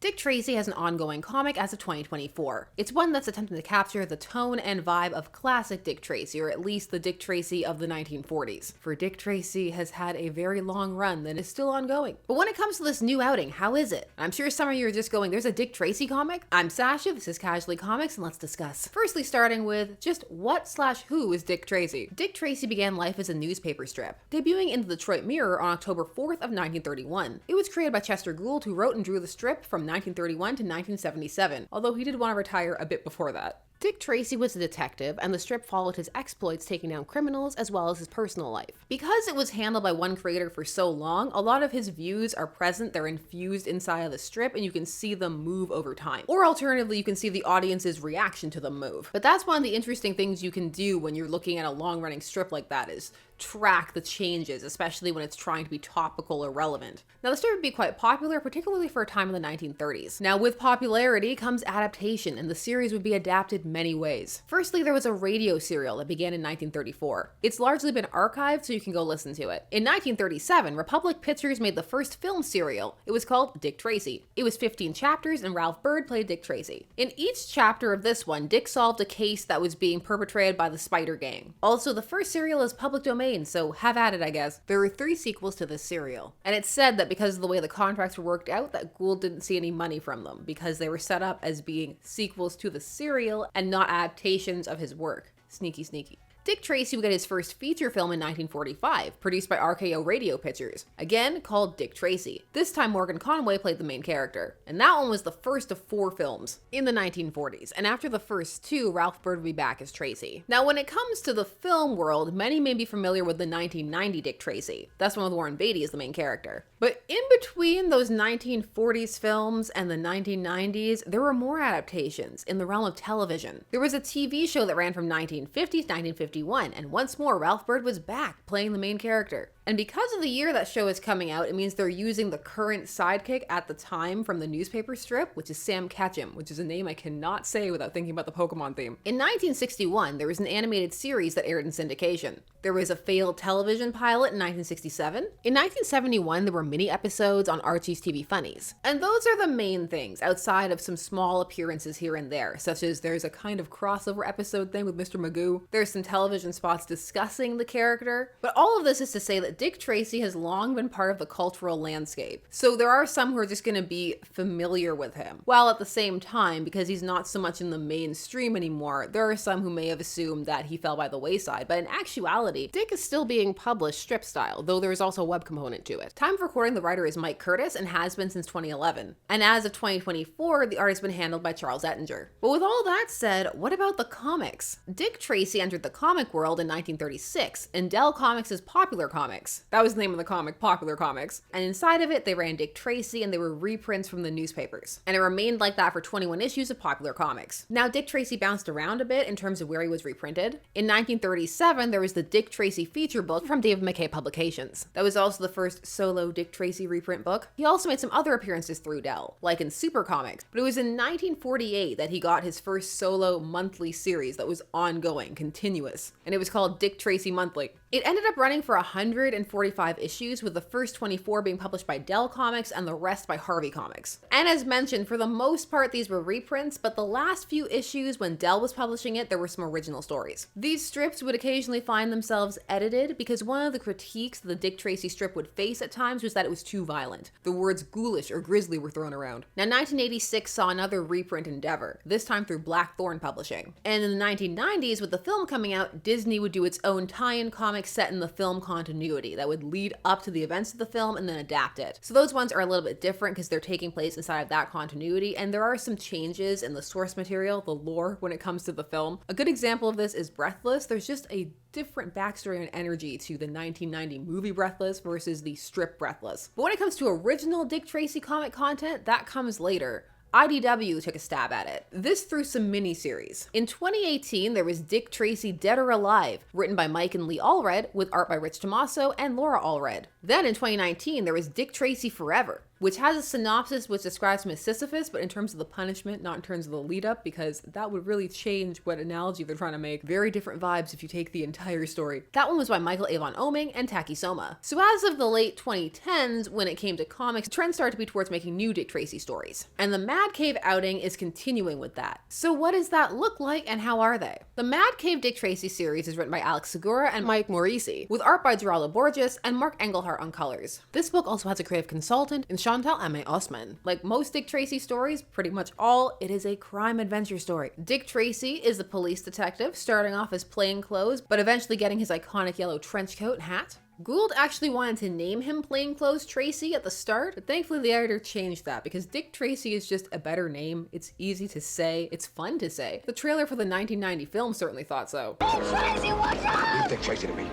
Dick Tracy has an ongoing comic as of 2024. It's one that's attempting to capture the tone and vibe of classic Dick Tracy, or at least the Dick Tracy of the 1940s. For Dick Tracy has had a very long run that is still ongoing. But when it comes to this new outing, how is it? I'm sure some of you are just going, there's a Dick Tracy comic? I'm Sasha, this is Casually Comics, and let's discuss. Firstly, starting with just what/who is Dick Tracy? Dick Tracy began life as a newspaper strip, debuting in the Detroit Mirror on October 4th of 1931. It was created by Chester Gould, who wrote and drew the strip from 1931 to 1977, although he did want to retire a bit before that. Dick Tracy was a detective, and the strip followed his exploits taking down criminals as well as his personal life. Because it was handled by one creator for so long, a lot of his views are present, they're infused inside of the strip, and you can see them move over time. Or alternatively, you can see the audience's reaction to them move. But that's one of the interesting things you can do when you're looking at a long-running strip like that, is track the changes, especially when it's trying to be topical or relevant. Now, the strip would be quite popular, particularly for a time in the 1930s. Now, with popularity comes adaptation, and the series would be adapted many ways. Firstly, there was a radio serial that began in 1934. It's largely been archived, so you can go listen to it. In 1937, Republic Pictures made the first film serial. It was called Dick Tracy. It was 15 chapters, and Ralph Byrd played Dick Tracy. In each chapter of this one, Dick solved a case that was being perpetrated by the Spider Gang. Also, the first serial is public domain, so have at it, I guess. There were 3 sequels to this serial, and it's said that because of the way the contracts were worked out, that Gould didn't see any money from them, because they were set up as being sequels to the serial and not adaptations of his work. Sneaky, sneaky. Dick Tracy would get his first feature film in 1945, produced by RKO Radio Pictures, again called Dick Tracy. This time Morgan Conway played the main character, and that one was the first of 4 films in the 1940s, and after the first 2, Ralph Byrd would be back as Tracy. Now, when it comes to the film world, many may be familiar with the 1990 Dick Tracy. That's one with Warren Beatty as the main character. But in between those 1940s films and the 1990s, there were more adaptations in the realm of television. There was a TV show that ran from 1950 to 1951, and once more, Ralph Byrd was back playing the main character. And because of the year that show is coming out, it means they're using the current sidekick at the time from the newspaper strip, which is Sam Ketchum, which is a name I cannot say without thinking about the Pokemon theme. In 1961, there was an animated series that aired in syndication. There was a failed television pilot in 1967. In 1971, there were mini episodes on Archie's TV Funnies. And those are the main things, outside of some small appearances here and there, such as there's a kind of crossover episode thing with Mr. Magoo. There's some television spots discussing the character. But all of this is to say that Dick Tracy has long been part of the cultural landscape. So there are some who are just going to be familiar with him. While at the same time, because he's not so much in the mainstream anymore, there are some who may have assumed that he fell by the wayside. But in actuality, Dick is still being published strip style, though there is also a web component to it. Time of recording, the writer is Mike Curtis and has been since 2011. And as of 2024, the art has been handled by Charles Ettinger. But with all that said, what about the comics? Dick Tracy entered the comic world in 1936, and Dell Comics' Popular Comics. That was the name of the comic, Popular Comics. And inside of it, they ran Dick Tracy, and they were reprints from the newspapers. And it remained like that for 21 issues of Popular Comics. Now, Dick Tracy bounced around a bit in terms of where he was reprinted. In 1937, there was the Dick Tracy feature book from David McKay Publications. That was also the first solo Dick Tracy reprint book. He also made some other appearances through Dell, like in Super Comics. But it was in 1948 that he got his first solo monthly series that was ongoing, continuous. And it was called Dick Tracy Monthly. It ended up running for 145 issues, with the first 24 being published by Dell Comics and the rest by Harvey Comics. And as mentioned, for the most part, these were reprints, but the last few issues when Dell was publishing it, there were some original stories. These strips would occasionally find themselves edited because one of the critiques the Dick Tracy strip would face at times was that it was too violent. The words ghoulish or grisly were thrown around. Now, 1986 saw another reprint endeavor, this time through Blackthorn Publishing. And in the 1990s, with the film coming out, Disney would do its own tie-in comic set in the film continuity that would lead up to the events of the film and then adapt it. So those ones are a little bit different because they're taking place inside of that continuity, and there are some changes in the source material, the lore, when it comes to the film. A good example of this is Breathless. There's just a different backstory and energy to the 1990 movie Breathless versus the strip Breathless. But when it comes to original Dick Tracy comic content, that comes later. IDW took a stab at it, this through some miniseries. In 2018, there was Dick Tracy Dead or Alive, written by Mike and Lee Allred, with art by Rich Tomaso and Laura Allred. Then in 2019, there was Dick Tracy Forever, which has a synopsis which describes him as Sisyphus, but in terms of the punishment, not in terms of the lead up, because that would really change what analogy they're trying to make. Very different vibes if you take the entire story. That one was by Michael Avon Oeming and Taki Soma. So as of the late 2010s, when it came to comics, the trend started to be towards making new Dick Tracy stories. And the Mad Cave outing is continuing with that. So what does that look like and how are they? The Mad Cave Dick Tracy series is written by Alex Segura and Mike Morisi, with art by Geraldo Borges and Mark Engelhart on colors. This book also has a creative consultant in Chantal M. Osman. Like most Dick Tracy stories, pretty much all, it is a crime adventure story. Dick Tracy is the police detective, starting off as plainclothes, but eventually getting his iconic yellow trench coat and hat. Gould actually wanted to name him Plainclothes Tracy at the start, but thankfully the editor changed that because Dick Tracy is just a better name. It's easy to say, it's fun to say. The trailer for the 1990 film certainly thought so. Hey, Tracy, what's up? Leave Dick Tracy to me.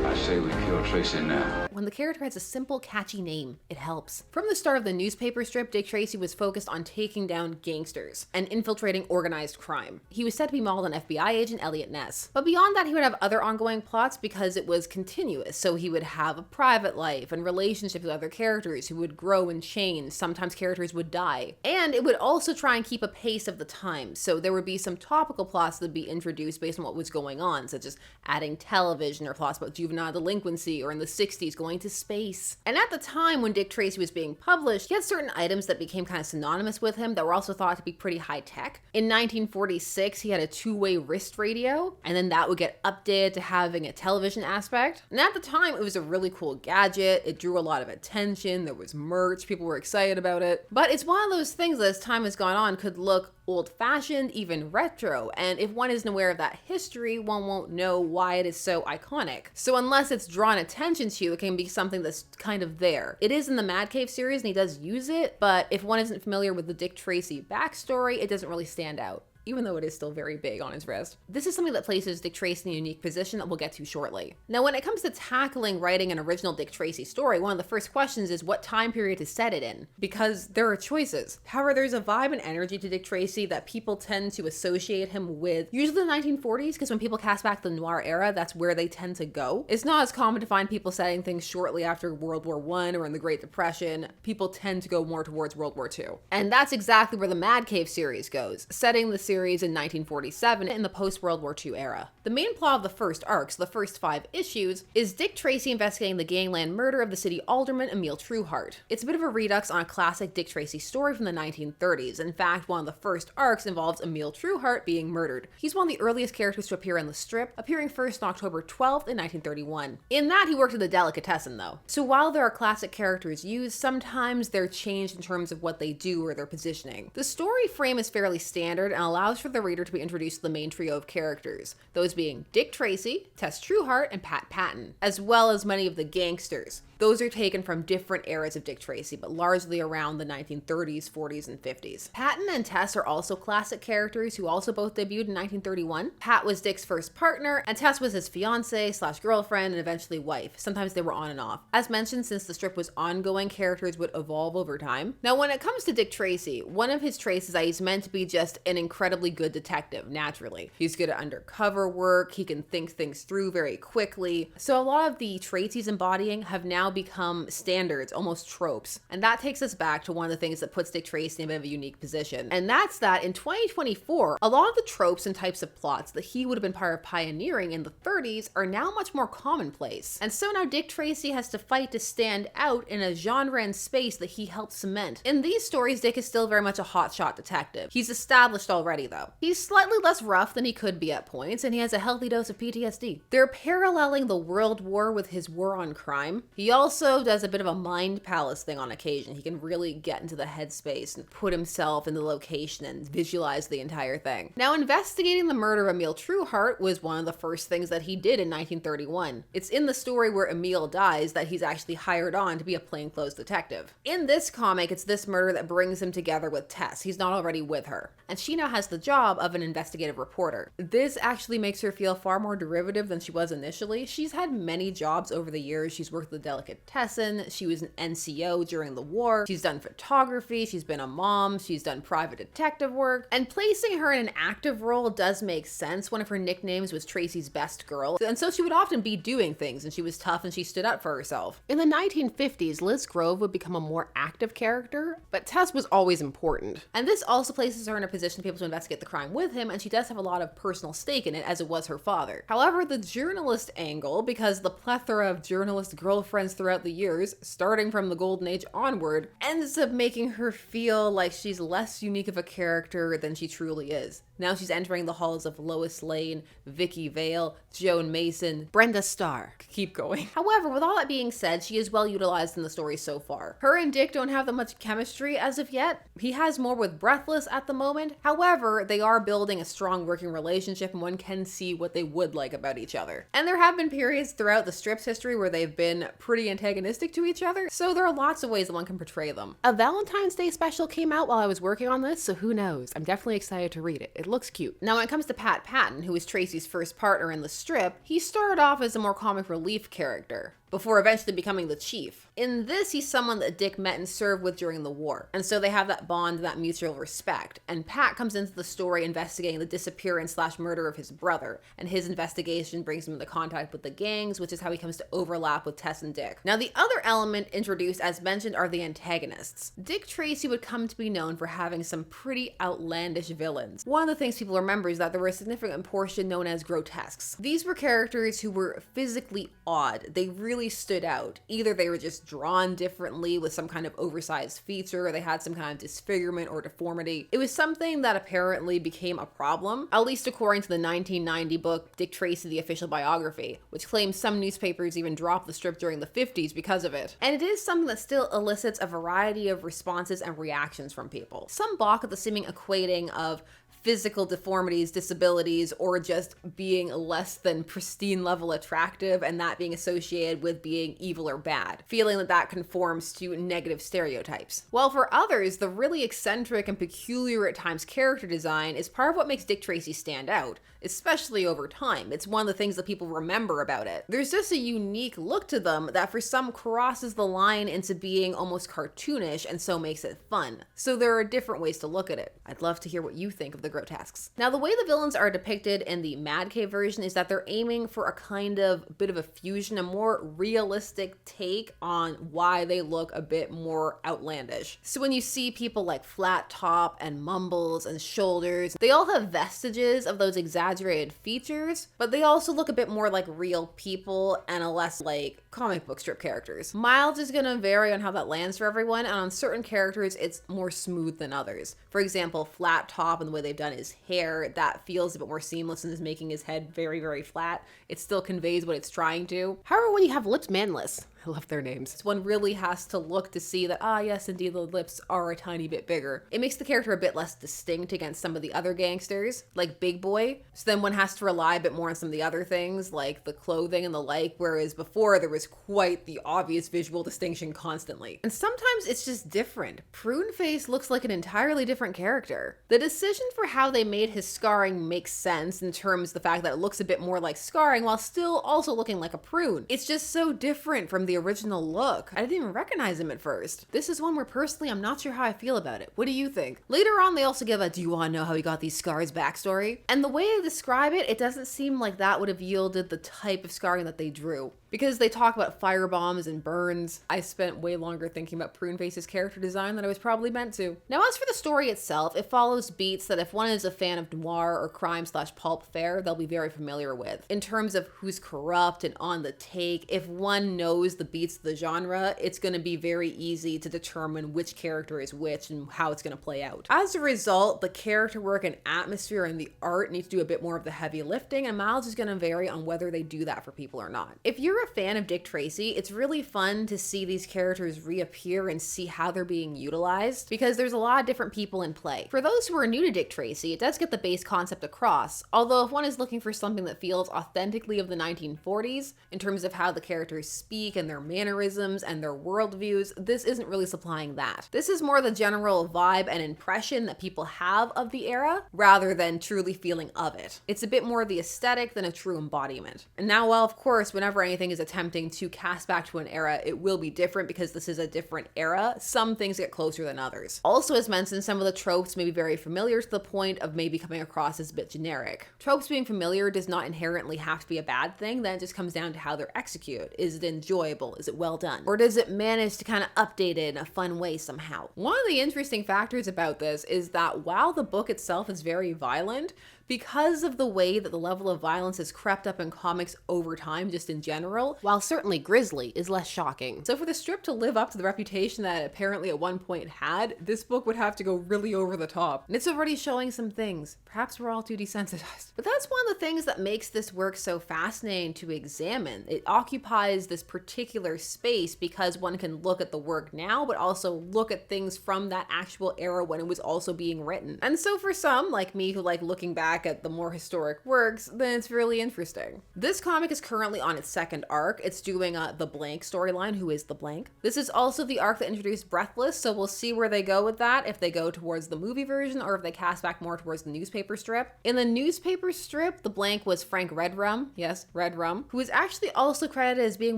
I say we kill Tracy now. When the character has a simple, catchy name, it helps. From the start of the newspaper strip, Dick Tracy was focused on taking down gangsters and infiltrating organized crime. He was said to be modeled on FBI agent Elliot Ness. But beyond that, he would have other ongoing plots because it was continuous, so he would have a private life and relationships with other characters who would grow and change. Sometimes characters would die. And it would also try and keep a pace of the time, so there would be some topical plots that would be introduced based on what was going on, such as adding television or plots about juvenile delinquency or in the 60s going to space. And at the time when Dick Tracy was being published, he had certain items that became kind of synonymous with him that were also thought to be pretty high tech. In 1946, he had a two-way wrist radio, and then that would get updated to having a television aspect. And at the time, it was a really cool gadget. It drew a lot of attention. There was merch. People were excited about it. But it's one of those things that as time has gone on could look old-fashioned, even retro, and if one isn't aware of that history, one won't know why it is so iconic. So unless it's drawn attention to, it can be something that's kind of there. It is in the Mad Cave series and he does use it, but if one isn't familiar with the Dick Tracy backstory, it doesn't really stand out, even though it is still very big on his wrist. This is something that places Dick Tracy in a unique position that we'll get to shortly. Now, when it comes to tackling writing an original Dick Tracy story, one of the first questions is what time period to set it in, because there are choices. However, there's a vibe and energy to Dick Tracy that people tend to associate him with, usually the 1940s, because when people cast back the noir era, that's where they tend to go. It's not as common to find people setting things shortly after World War I or in the Great Depression. People tend to go more towards World War II. And that's exactly where the Mad Cave series goes, setting the series in 1947 in the post-World War II era. The main plot of the first arcs, the first 5 issues, is Dick Tracy investigating the gangland murder of the city alderman Emil Trueheart. It's a bit of a redux on a classic Dick Tracy story from the 1930s. In fact, one of the first arcs involves Emil Trueheart being murdered. He's one of the earliest characters to appear in the strip, appearing first on October 12th in 1931. In that, he worked at the delicatessen though. So while there are classic characters used, sometimes they're changed in terms of what they do or their positioning. The story frame is fairly standard and allows for the reader to be introduced to the main trio of characters, those being Dick Tracy, Tess Trueheart, and Pat Patton, as well as many of the gangsters. Those are taken from different eras of Dick Tracy, but largely around the 1930s, 40s, and 50s. Patton and Tess are also classic characters who also both debuted in 1931. Pat was Dick's first partner, and Tess was his fiancée/girlfriend and eventually wife. Sometimes they were on and off. As mentioned, since the strip was ongoing, characters would evolve over time. Now, when it comes to Dick Tracy, one of his traits is that he's meant to be just an incredibly good detective, naturally. He's good at undercover work, he can think things through very quickly. So a lot of the traits he's embodying have now become standards, almost tropes. And that takes us back to one of the things that puts Dick Tracy in a bit of a unique position. And that's that in 2024, a lot of the tropes and types of plots that he would have been part of pioneering in the 30s are now much more commonplace. And so now Dick Tracy has to fight to stand out in a genre and space that he helped cement. In these stories, Dick is still very much a hotshot detective. He's established already though. He's slightly less rough than he could be at points, and he has a healthy dose of PTSD. They're paralleling the World War with his war on crime. He also does a bit of a mind palace thing on occasion. He can really get into the headspace and put himself in the location and visualize the entire thing. Now, investigating the murder of Emil Trueheart was one of the first things that he did in 1931. It's in the story where Emil dies that he's actually hired on to be a plainclothes detective. In this comic, it's this murder that brings him together with Tess. He's not already with her. And she now has the job of an investigative reporter. This actually makes her feel far more derivative than she was initially. She's had many jobs over the years. She's worked at the look at Tessin. She was an NCO during the war. She's done photography. She's been a mom. She's done private detective work. And placing her in an active role does make sense. One of her nicknames was Tracy's best girl. And so she would often be doing things, and she was tough and she stood up for herself. In the 1950s, Liz Grove would become a more active character, but Tess was always important. And this also places her in a position to be able to investigate the crime with him, and she does have a lot of personal stake in it, as it was her father. However, the journalist angle, because the plethora of journalist girlfriends throughout the years, starting from the Golden Age onward, ends up making her feel like she's less unique of a character than she truly is. Now she's entering the halls of Lois Lane, Vicky Vale, Joan Mason, Brenda Starr. Keep going. However, with all that being said, she is well utilized in the story so far. Her and Dick don't have that much chemistry as of yet. He has more with Breathless at the moment. However, they are building a strong working relationship, and one can see what they would like about each other. And there have been periods throughout the strip's history where they've been pretty antagonistic to each other, so there are lots of ways that one can portray them. A Valentine's Day special came out while I was working on this, so who knows? I'm definitely excited to read it. It looks cute. Now, when it comes to Pat Patton, who was Tracy's first partner in the strip, he started off as a more comic relief character, before eventually becoming the chief. In this, he's someone that Dick met and served with during the war, and so they have that bond, that mutual respect. And Pat comes into the story investigating the disappearance / murder of his brother, and his investigation brings him into contact with the gangs, which is how he comes to overlap with Tess and Dick. Now, the other element introduced, as mentioned, are the antagonists. Dick Tracy would come to be known for having some pretty outlandish villains. One of the things people remember is that there were a significant portion known as grotesques. These were characters who were physically odd. They really stood out. Either they were just drawn differently with some kind of oversized feature, or they had some kind of disfigurement or deformity. It was something that apparently became a problem, at least according to the 1990 book Dick Tracy, the Official Biography, which claims some newspapers even dropped the strip during the 50s because of it. And it is something that still elicits a variety of responses and reactions from people. Some balk at the seeming equating of physical deformities, disabilities, or just being less than pristine level attractive, and that being associated with being evil or bad, feeling that that conforms to negative stereotypes. While for others, the really eccentric and peculiar at times character design is part of what makes Dick Tracy stand out, especially over time. It's one of the things that people remember about it. There's just a unique look to them that for some crosses the line into being almost cartoonish, and so makes it fun. So there are different ways to look at it. I'd love to hear what you think of the grotesques. Now, the way the villains are depicted in the Mad Cave version is that they're aiming for a kind of bit of a fusion, a more realistic take on why they look a bit more outlandish. So when you see people like Flat Top and Mumbles and Shoulders, they all have vestiges of those exaggerated features, but they also look a bit more like real people and a less like comic book strip characters. Miles is gonna vary on how that lands for everyone, and on certain characters it's more smooth than others. For example, Flat Top and the way they've done his hair, that feels a bit more seamless and is making his head very, very flat. It still conveys what it's trying to. However, when you have Lips Manless, I love their names, one really has to look to see that, yes, indeed, the lips are a tiny bit bigger. It makes the character a bit less distinct against some of the other gangsters, like Big Boy. So then one has to rely a bit more on some of the other things, like the clothing and the like, whereas before there was quite the obvious visual distinction constantly. And sometimes it's just different. Pruneface looks like an entirely different character. The decision for how they made his scarring makes sense in terms of the fact that it looks a bit more like scarring while still also looking like a prune. It's just so different from the original look. I didn't even recognize him at first. This is one where personally I'm not sure how I feel about it. What do you think? Later on they also give a "do you want to know how he got these scars" backstory, and the way they describe it, it doesn't seem like that would have yielded the type of scarring that they drew, because they talk about firebombs and burns. I spent way longer thinking about Pruneface's character design than I was probably meant to. Now, as for the story itself, it follows beats that if one is a fan of noir or crime/pulp fare, they'll be very familiar with. In terms of who's corrupt and on the take, if one knows the beats of the genre, it's going to be very easy to determine which character is which and how it's going to play out. As a result, the character work and atmosphere and the art need to do a bit more of the heavy lifting, and miles is going to vary on whether they do that for people or not. If you're a fan of Dick Tracy, it's really fun to see these characters reappear and see how they're being utilized, because there's a lot of different people in play. For those who are new to Dick Tracy, it does get the base concept across, although if one is looking for something that feels authentically of the 1940s, in terms of how the characters speak and their mannerisms and their worldviews, this isn't really supplying that. This is more the general vibe and impression that people have of the era, rather than truly feeling of it. It's a bit more the aesthetic than a true embodiment. And now, while of course, whenever anything anything is attempting to cast back to an era, it will be different because this is a different era. Some things get closer than others. Also, as mentioned, some of the tropes may be very familiar to the point of maybe coming across as a bit generic. Tropes being familiar does not inherently have to be a bad thing, then it just comes down to how they're executed. Is it enjoyable? Is it well done? Or does it manage to kind of update it in a fun way somehow? One of the interesting factors about this is that while the book itself is very violent, because of the way that the level of violence has crept up in comics over time, just in general, while certainly grisly, is less shocking. So for the strip to live up to the reputation that it apparently at one point had, this book would have to go really over the top. And it's already showing some things. Perhaps we're all too desensitized. But that's one of the things that makes this work so fascinating to examine. It occupies this particular space because one can look at the work now, but also look at things from that actual era when it was also being written. And so for some, like me, who like looking back at the more historic works, then it's really interesting. This comic is currently on its second arc. It's doing the blank storyline. Who is the blank? This is also the arc that introduced Breathless, so we'll see where they go with that, if they go towards the movie version or if they cast back more towards the newspaper strip. In the newspaper strip, the blank was Frank Redrum, yes, Redrum, who is actually also credited as being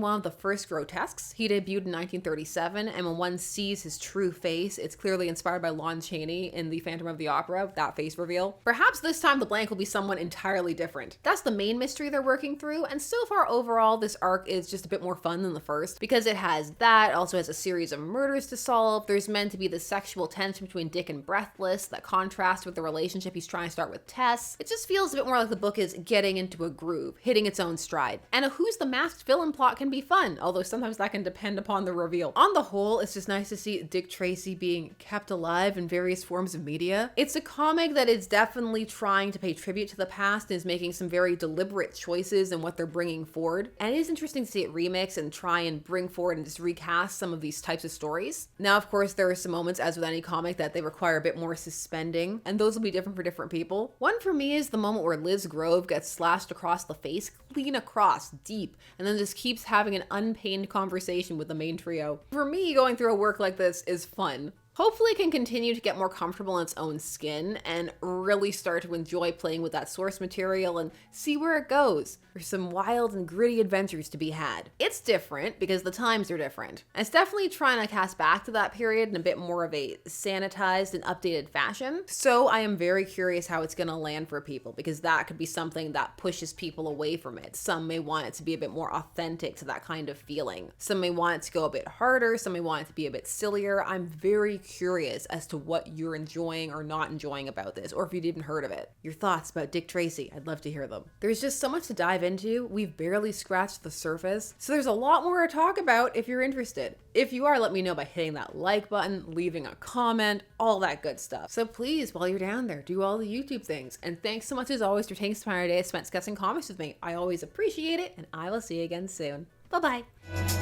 one of the first grotesques. He debuted in 1937, and when one sees his true face, it's clearly inspired by Lon Chaney in The Phantom of the Opera, that face reveal. Perhaps this time the blank will be someone entirely different. That's the main mystery they're working through, and so far overall this arc is just a bit more fun than the first because it has that, also has a series of murders to solve. There's meant to be the sexual tension between Dick and Breathless that contrasts with the relationship he's trying to start with Tess. It just feels a bit more like the book is getting into a groove, hitting its own stride. And a who's the masked villain plot can be fun, although sometimes that can depend upon the reveal. On the whole, it's just nice to see Dick Tracy being kept alive in various forms of media. It's a comic that is definitely trying to pay tribute to the past and is making some very deliberate choices in what they're bringing forward. And it is interesting to see it remix and try and bring forward and just recast some of these types of stories. Now, of course, there are some moments, as with any comic, that they require a bit more suspending, and those will be different for different people. One for me is the moment where Liz Grove gets slashed across the face, clean across, deep, and then just keeps having an unpained conversation with the main trio. For me, going through a work like this is fun. Hopefully it can continue to get more comfortable in its own skin and really start to enjoy playing with that source material and see where it goes. There's some wild and gritty adventures to be had. It's different because the times are different. And it's definitely trying to cast back to that period in a bit more of a sanitized and updated fashion. So I am very curious how it's going to land for people because that could be something that pushes people away from it. Some may want it to be a bit more authentic to that kind of feeling. Some may want it to go a bit harder. Some may want it to be a bit sillier. I'm very curious as to what you're enjoying or not enjoying about this, or if you'd even heard of it. Your thoughts about Dick Tracy, I'd love to hear them. There's just so much to dive into. We've barely scratched the surface, so there's a lot more to talk about if you're interested. If you are, let me know by hitting that like button, leaving a comment, all that good stuff. So please, while you're down there, do all the YouTube things. And thanks so much as always for taking some time today spent discussing comics with me. I always appreciate it, and I will see you again soon. Bye-bye.